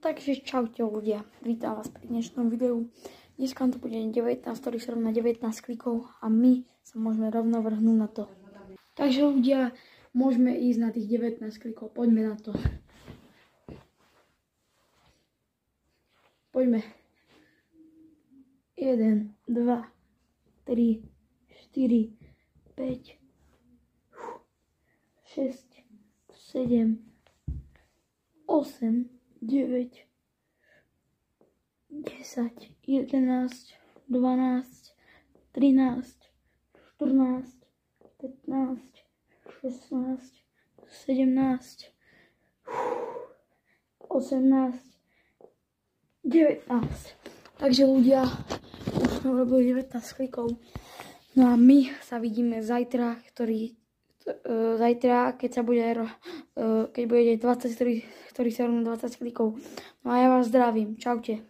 Takže čaute ľudia, vítam vás pri dnešnom videu. Dneska to bude 19, ktorý sa rovná 19 klikov a my sa môžeme rovno vrhnúť na to. Takže ľudia, môžeme ísť na tých 19 klikov, poďme na to. Poďme. 1, 2, 3, 4, 5, 6, 7, 8, 9, 10, 11, 12, 13, 14, 15, 16, 17, 18, 19. Takže ľudia, už sme urobili 19 klikov. No a my sa vidíme zajtra, keď bude 20, ktorý sa rovná 20 klikov. No a ja vás zdravím. Čaute.